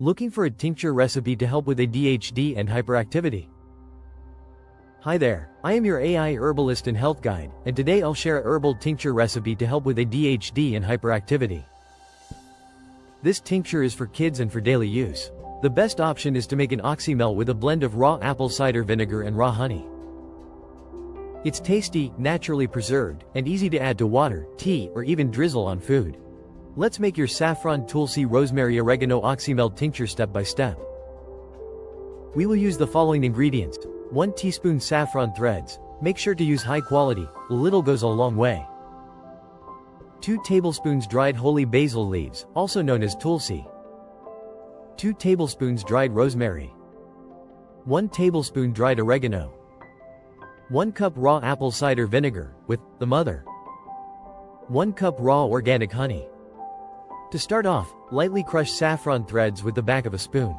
Looking for a tincture recipe to help with ADHD and hyperactivity? Hi there, I am your AI herbalist and health guide, and today I'll share a herbal tincture recipe to help with ADHD and hyperactivity. This tincture is for kids and for daily use. The best option is to make an Oxymel with a blend of raw apple cider vinegar and raw honey. It's tasty, naturally preserved, and easy to add to water, tea, or even drizzle on food. Let's make your Saffron, Tulsi, Rosemary, Oregano, Oxymel tincture step by step. We will use the following ingredients. 1 teaspoon saffron threads. Make sure to use high quality, a little goes a long way. 2 tablespoons dried holy basil leaves, also known as Tulsi. 2 tablespoons dried rosemary. 1 tablespoon dried oregano. 1 cup raw apple cider vinegar, with the mother. 1 cup raw organic honey. To start off, lightly crush saffron threads with the back of a spoon.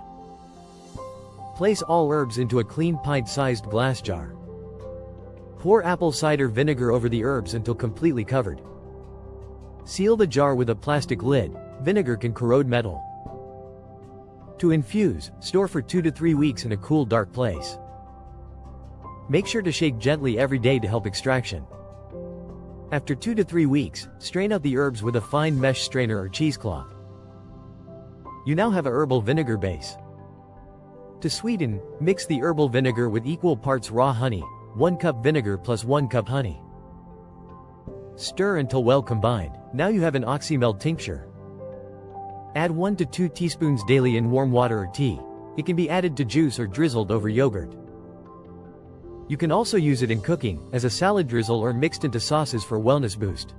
Place all herbs into a clean pint-sized glass jar. Pour apple cider vinegar over the herbs until completely covered. Seal the jar with a plastic lid. Vinegar can corrode metal. To infuse, store for 2 to 3 weeks in a cool, dark place. Make sure to shake gently every day to help extraction. After 2 to 3 weeks, strain out the herbs with a fine mesh strainer or cheesecloth. You now have a herbal vinegar base. To sweeten, mix the herbal vinegar with equal parts raw honey, 1 cup vinegar plus 1 cup honey. Stir until well combined. Now you have an Oxymel tincture. Add 1 to 2 teaspoons daily in warm water or tea. It can be added to juice or drizzled over yogurt. You can also use it in cooking, as a salad drizzle or mixed into sauces for wellness boost.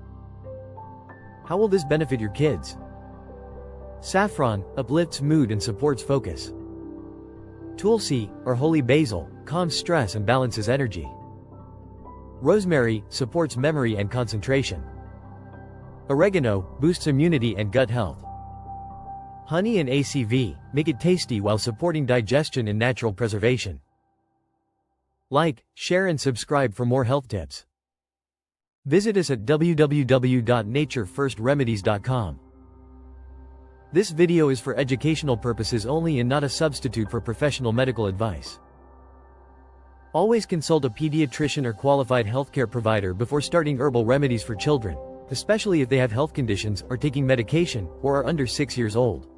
How will this benefit your kids? Saffron uplifts mood and supports focus. Tulsi, or holy basil, calms stress and balances energy. Rosemary supports memory and concentration. Oregano boosts immunity and gut health. Honey and ACV make it tasty while supporting digestion and natural preservation. Like, share and subscribe for more health tips. Visit us at www.naturefirstremedies.com. This video is for educational purposes only and not a substitute for professional medical advice. Always consult a pediatrician or qualified healthcare provider before starting herbal remedies for children, especially if they have health conditions, are taking medication, or are under 6 years old.